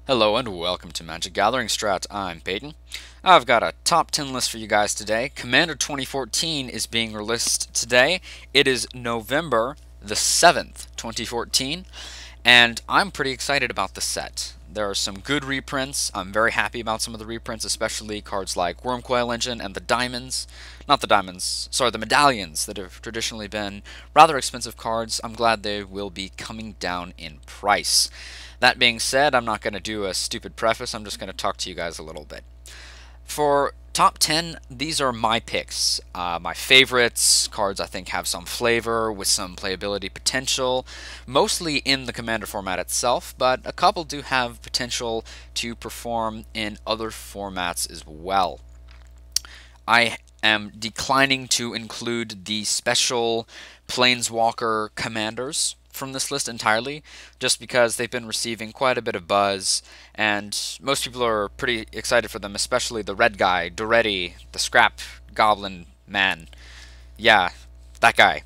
Hello and welcome to MagicGatheringStrat. I'm Peyton. I've got a top 10 list for you guys today. Commander 2014 is being released today. It is November the 7th, 2014, and I'm pretty excited about the set. There are some good reprints. I'm very happy about some of the reprints, especially cards like Wormcoil Engine and the diamonds. Not the diamonds, sorry, the medallions that have traditionally been rather expensive cards. I'm glad they will be coming down in price. That being said, I'm not going to do a stupid preface. I'm just going to talk to you guys a little bit. For top 10, these are my picks. My favorites, cards I think have some flavor with some playability potential, mostly in the Commander format itself, but a couple do have potential to perform in other formats as well. I am declining to include the special Planeswalker commanders from this list entirely, just because they've been receiving quite a bit of buzz, and most people are pretty excited for them, especially the red guy, Doretti, the scrap goblin man. Yeah, that guy.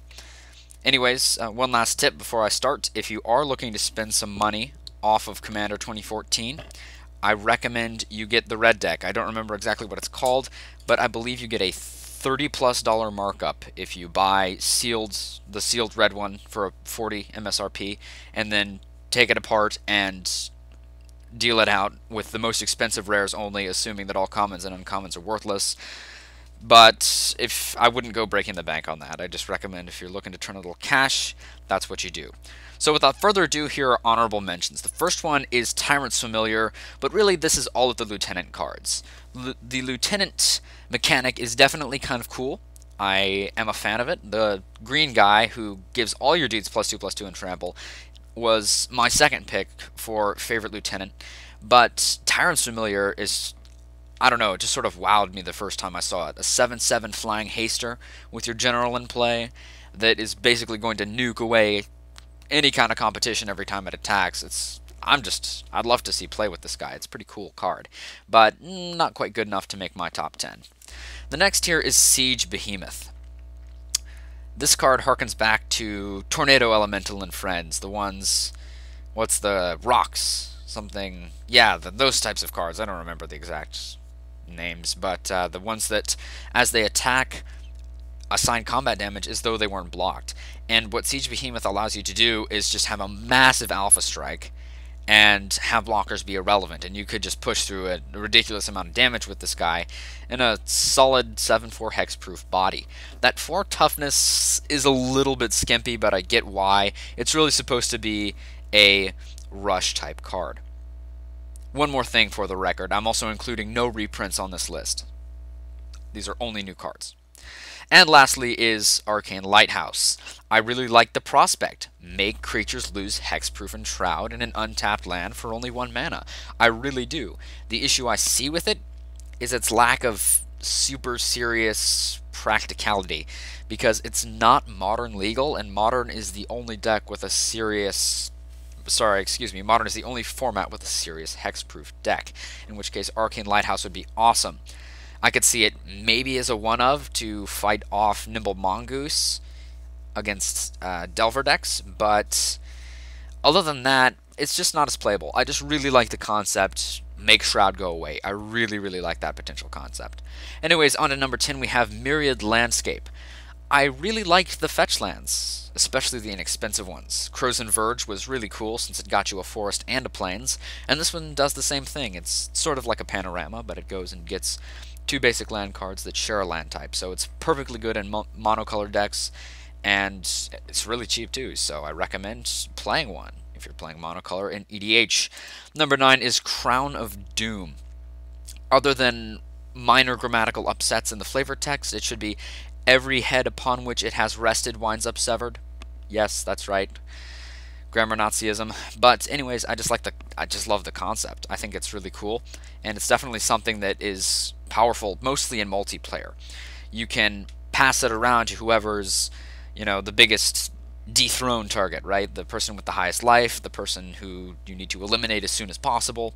Anyways, one last tip before I start. If you are looking to spend some money off of Commander 2014, I recommend you get the red deck. I don't remember exactly what it's called, but I believe you get a $30+ markup if you buy the sealed red one for a 40 MSRP, and then take it apart and deal it out with the most expensive rares only, assuming that all commons and uncommons are worthless. But if I wouldn't go breaking the bank on that. I just recommend if you're looking to turn a little cash, that's what you do. So without further ado, here are honorable mentions. The first one is Tyrant's Familiar, but really this is all of the Lieutenant cards. The Lieutenant mechanic is definitely kind of cool. I am a fan of it. The green guy who gives all your dudes +2/+2 and trample was my second pick for favorite Lieutenant, but Tyrant's Familiar is, I don't know, it just sort of wowed me the first time I saw it. A 7/7 flying haster with your general in play that is basically going to nuke away any kind of competition every time it attacks. I'd love to see play with this guy. It's a pretty cool card, but not quite good enough to make my top 10. The next here is Siege Behemoth. This card harkens back to Tornado Elemental and Friends, the ones, what's the, rocks, something, yeah, those types of cards. I don't remember the exact names, but the ones that, as they attack, assign combat damage as though they weren't blocked. And what Siege Behemoth allows you to do is just have a massive alpha strike and have blockers be irrelevant, and you could just push through a ridiculous amount of damage with this guy in a solid 7/4 hexproof body. That 4 toughness is a little bit skimpy, but I get why. It's really supposed to be a rush type card. One more thing for the record, I'm also including no reprints on this list. These are only new cards. And lastly is Arcane Lighthouse. I really like the prospect. Make creatures lose Hexproof and Shroud in an untapped land for only 1 mana. I really do. The issue I see with it is its lack of super serious practicality, because it's not Modern legal, and Modern is the only deck with a serious... Sorry, excuse me, Modern is the only format with a serious Hexproof deck, in which case Arcane Lighthouse would be awesome. I could see it maybe as a one-of to fight off Nimble Mongoose against Delver decks, but other than that, it's just not as playable. I just really like the concept, make Shroud go away. I really, really like that potential concept. Anyways, on to number 10, we have Myriad Landscape. I really liked the fetch lands, especially the inexpensive ones. Crow's and Verge was really cool since it got you a forest and a plains, and this one does the same thing. It's sort of like a panorama, but it goes and gets 2 basic land cards that share a land type, so it's perfectly good in monocolor decks, and it's really cheap too, so I recommend playing one if you're playing monocolor in EDH. Number 9 is Crown of Doom. Other than minor grammatical upsets in the flavor text, it should be every head upon which it has rested winds up severed. Yes, that's right. Grammar Nazism. But anyways, I just love the concept. I think it's really cool, and it's definitely something that is powerful, mostly in multiplayer. You can pass it around to whoever's, the biggest dethroned target, right? The person with the highest life, the person who you need to eliminate as soon as possible,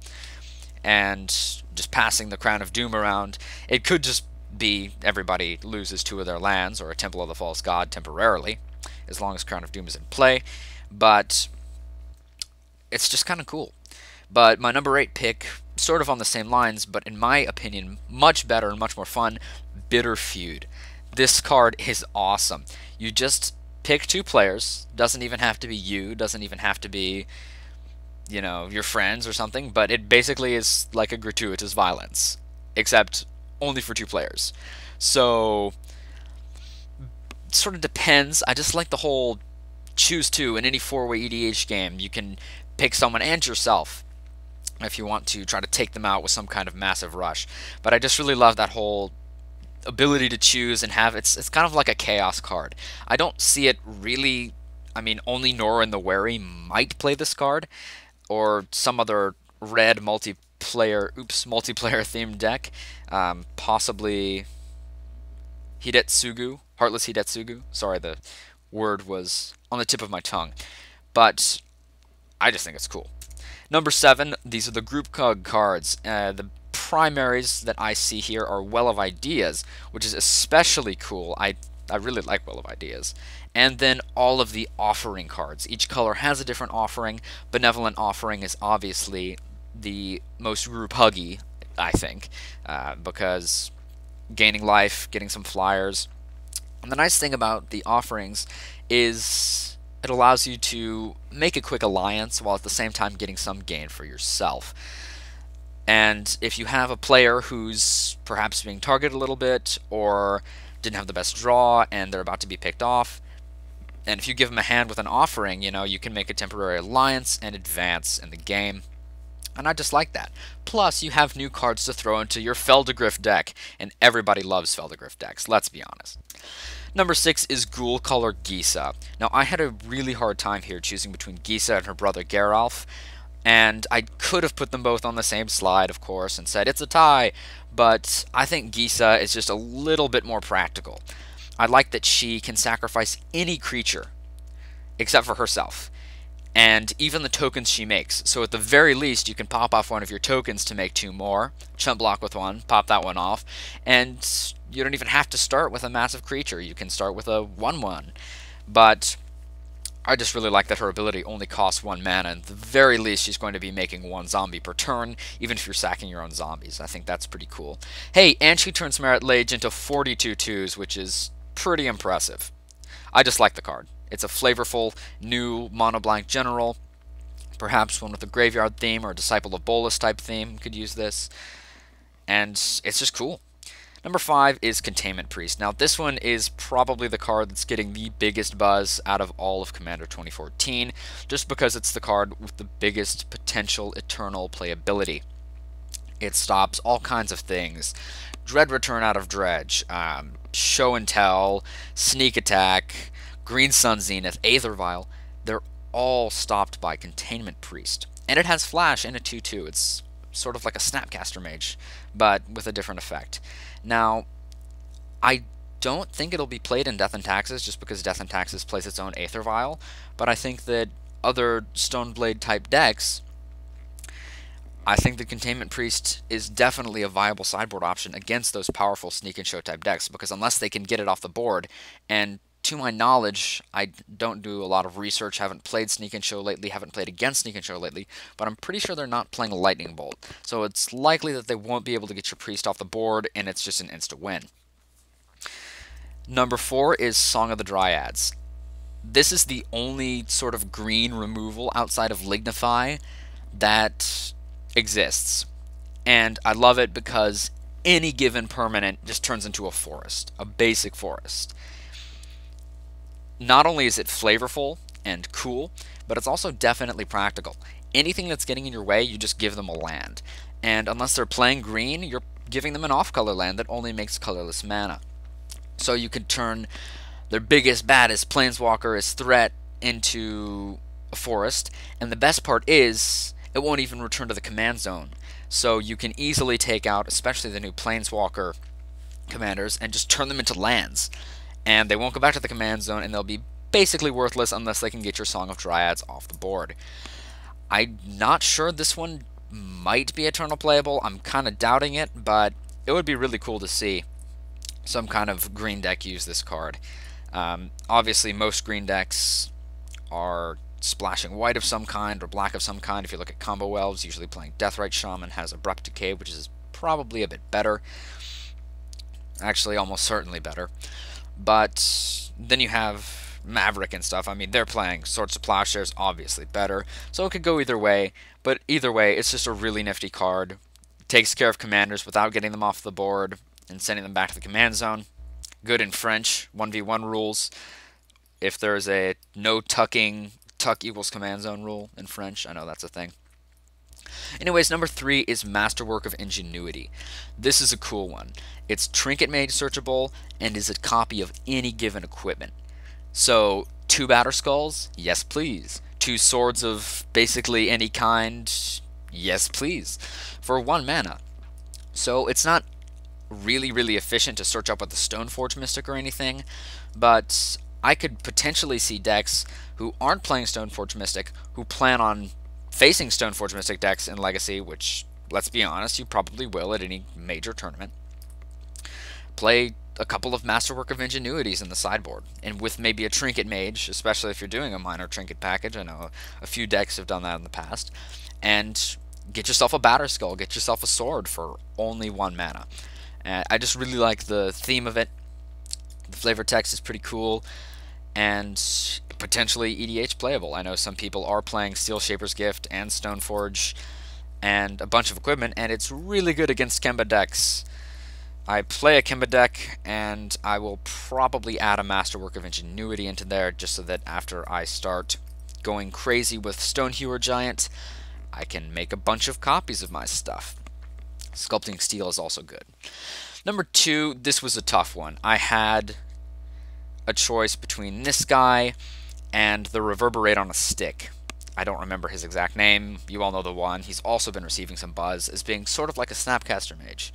and just passing the Crown of Doom around. It could just be everybody loses 2 of their lands, or a Temple of the False God temporarily, as long as Crown of Doom is in play, but it's just kind of cool. But my number 8 pick, sort of on the same lines, but in my opinion, much better and much more fun, Bitter Feud. This card is awesome. You just pick 2 players, doesn't even have to be you, doesn't even have to be, you know, your friends or something, but it basically is like a gratuitous violence, except only for 2 players. So, it sort of depends. I just like the whole choose 2 in any 4-way EDH game. You can pick someone and yourself if you want to try to take them out with some kind of massive rush. But I just really love that whole ability to choose and have it's kind of like a chaos card. I don't see it really. I mean, only Nora and the Wary might play this card, or some other red multiplayer themed deck, possibly Hidetsugu, Heartless Hidetsugu. Sorry, the word was on the tip of my tongue, but I just think it's cool. Number 7, these are the group cards. The primaries that I see here are Well of Ideas, which is especially cool. I really like Well of Ideas. And then all of the offering cards. Each color has a different offering. Benevolent Offering is obviously the most group huggy, I think, because gaining life, getting some flyers. And the nice thing about the offerings is it allows you to make a quick alliance while at the same time getting some gain for yourself. And if you have a player who's perhaps being targeted a little bit or didn't have the best draw and they're about to be picked off, and if you give them a hand with an offering, you know, you can make a temporary alliance and advance in the game. And I just like that. Plus, you have new cards to throw into your Feldon deck, and everybody loves Feldon decks, let's be honest. Number 6 is Ghoulcaller Gisa. Now, I had a really hard time here choosing between Gisa and her brother Geralf, and I could have put them both on the same slide, of course, and said it's a tie, but I think Gisa is just a little bit more practical. I like that she can sacrifice any creature, except for herself, and even the tokens she makes. So at the very least, you can pop off one of your tokens to make 2 more, chump block with one, pop that one off, and you don't even have to start with a massive creature. You can start with a 1/1. But I just really like that her ability only costs 1 mana, and at the very least she's going to be making 1 zombie per turn, even if you're sacking your own zombies. I think that's pretty cool. Hey, and she turns Merit Lage into 42 twos, which is pretty impressive. I just like the card. It's a flavorful, new mono-blank general. Perhaps one with a graveyard theme or a Disciple of Bolas type theme could use this. And it's just cool. Number 5 is Containment Priest. Now, this one is probably the card that's getting the biggest buzz out of all of Commander 2014, just because it's the card with the biggest potential eternal playability. It stops all kinds of things. Dread Return out of Dredge, Show and Tell, Sneak Attack, Green Sun Zenith, Aether Vial. They're all stopped by Containment Priest. And it has Flash and a 2/2. It's sort of like a Snapcaster Mage, but with a different effect. Now, I don't think it'll be played in Death and Taxes, just because Death and Taxes plays its own Aether Vial, but I think that other Stoneblade type decks, I think the Containment Priest is definitely a viable sideboard option against those powerful Sneak and Show type decks, because unless they can get it off the board, and to my knowledge, I don't do a lot of research, haven't played Sneak and Show lately, haven't played against Sneak and Show lately, but I'm pretty sure they're not playing Lightning Bolt. So it's likely that they won't be able to get your Priest off the board, and it's just an insta-win. Number 4 is Song of the Dryads. This is the only sort of green removal outside of Lignify that exists. And I love it because any given permanent just turns into a forest, a basic forest. Not only is it flavorful and cool, but it's also definitely practical. Anything that's getting in your way, you just give them a land. And unless they're playing green, you're giving them an off-color land that only makes colorless mana. So you could turn their biggest, baddest Planeswalker as threat into a forest, and the best part is, it won't even return to the command zone. So you can easily take out, especially the new Planeswalker commanders, and just turn them into lands. And they won't go back to the command zone, and they'll be basically worthless unless they can get your Song of Dryads off the board. I'm not sure this one might be Eternal playable. I'm kind of doubting it, but it would be really cool to see some kind of green deck use this card. Obviously, most green decks are splashing white of some kind or black of some kind. If you look at combo elves, usually playing Deathrite Shaman has Abrupt Decay, which is probably a bit better. Actually, almost certainly better. But then you have Maverick and stuff. I mean, they're playing Swords to Plowshares, obviously better. So it could go either way. But either way, it's just a really nifty card. Takes care of commanders without getting them off the board and sending them back to the command zone. Good in French, 1v1 rules. If there's a no tucking, tuck equals command zone rule in French, I know that's a thing. Anyways, number 3 is Masterwork of Ingenuity. This is a cool one. It's Trinket Mage searchable and is a copy of any given equipment. So, 2 Batter Skulls? Yes, please. 2 Swords of basically any kind? Yes, please. For 1 mana. So, it's not really efficient to search up with the Stoneforge Mystic or anything, but I could potentially see decks who aren't playing Stoneforge Mystic who plan on facing Stoneforge Mystic decks in Legacy, which, let's be honest, you probably will at any major tournament. Play a couple of Masterwork of Ingenuities in the sideboard, and with maybe a Trinket Mage, especially if you're doing a minor Trinket package. I know a few decks have done that in the past. And get yourself a Batter Skull, get yourself a Sword for only 1 mana. I just really like the theme of it. The flavor text is pretty cool, and potentially EDH playable. I know some people are playing Steel Shaper's Gift and Stoneforge and a bunch of equipment, and it's really good against Kemba decks. I play a Kemba deck, and I will probably add a Masterwork of Ingenuity into there just so that after I start going crazy with Stonehewer Giant, I can make a bunch of copies of my stuff. Sculpting Steel is also good. Number 2, this was a tough one. I had a choice between this guy and the Reverberate on a Stick. I don't remember his exact name. You all know the one. He's also been receiving some buzz as being sort of like a Snapcaster Mage.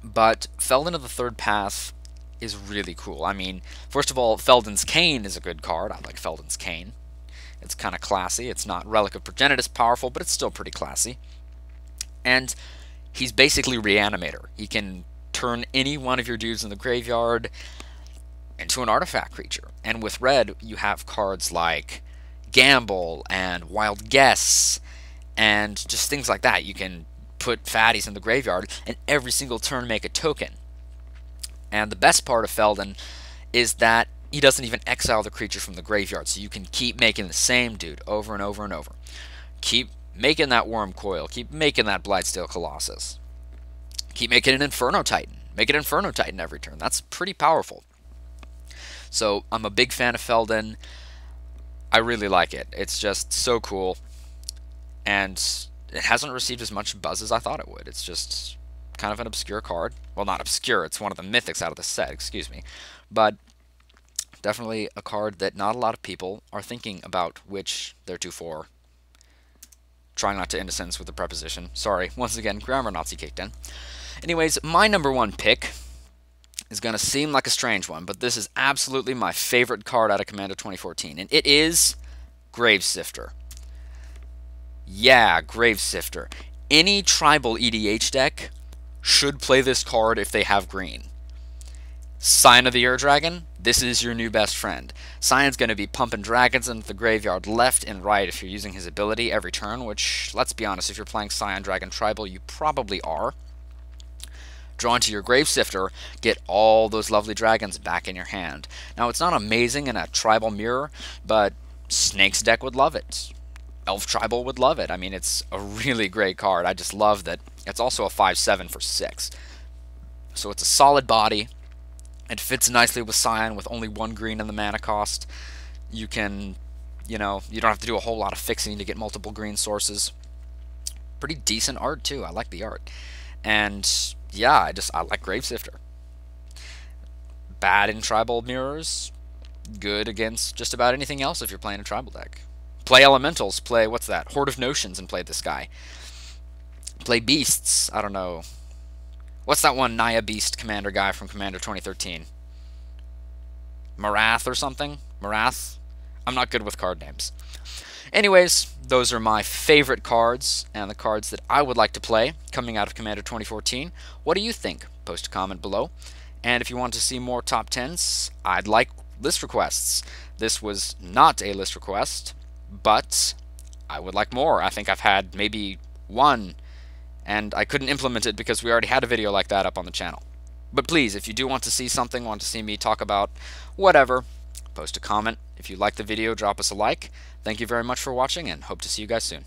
But Feldon of the Third Path is really cool. I mean, first of all, Feldon's Cane is a good card. I like Feldon's Cane. It's kind of classy. It's not Relic of Progenitus powerful, but it's still pretty classy. And he's basically Reanimator. He can turn any one of your dudes in the graveyard into an artifact creature. And with red, you have cards like Gamble and Wild Guess and just things like that. You can put fatties in the graveyard and every single turn make a token. And the best part of Feldon is that he doesn't even exile the creature from the graveyard, so you can keep making the same dude over and over and over. Keep making that Worm Coil. Keep making that Blightsteel Colossus. Keep making an Inferno Titan. Make an Inferno Titan every turn. That's pretty powerful. So I'm a big fan of Feldon. I really like it. It's just so cool. And it hasn't received as much buzz as I thought it would. It's just kind of an obscure card. Well, not obscure. It's one of the mythics out of the set, excuse me. But definitely a card that not a lot of people are thinking about which they're two for. Trying not to end a sentence with a preposition. Sorry, once again, grammar Nazi kicked in. Anyways, my number 1 pick is going to seem like a strange one, but this is absolutely my favorite card out of Commander 2014, and it is Gravesifter. Yeah, Gravesifter. Any tribal EDH deck should play this card if they have green. Sign of the Ur Dragon, this is your new best friend. Sign's going to be pumping dragons into the graveyard left and right if you're using his ability every turn, which, let's be honest, if you're playing Scion Dragon Tribal, you probably are. Draw into your Gravesifter, get all those lovely dragons back in your hand. Now, it's not amazing in a Tribal Mirror, but Snake's deck would love it. Elf Tribal would love it. I mean, it's a really great card. I just love that it's also a 5/7 for 6. So it's a solid body. It fits nicely with Scion with only 1 green in the mana cost. You can, you don't have to do a whole lot of fixing to get multiple green sources. Pretty decent art, too. I like the art. And yeah, I like Gravesifter. Bad in tribal mirrors. Good against just about anything else if you're playing a tribal deck. Play elementals. Play, what's that? Horde of Notions and play this guy. Play beasts. I don't know. What's that one Naya Beast commander guy from Commander 2013? Marath or something? Marath? I'm not good with card names. Anyways, those are my favorite cards and the cards that I would like to play coming out of Commander 2014. What do you think? Post a comment below. And if you want to see more top 10s, I'd like list requests. This was not a list request, but I would like more. I think I've had maybe one, and I couldn't implement it because we already had a video like that up on the channel. But please, if you do want to see something, want to see me talk about whatever, post a comment. If you like the video, drop us a like. Thank you very much for watching, and hope to see you guys soon.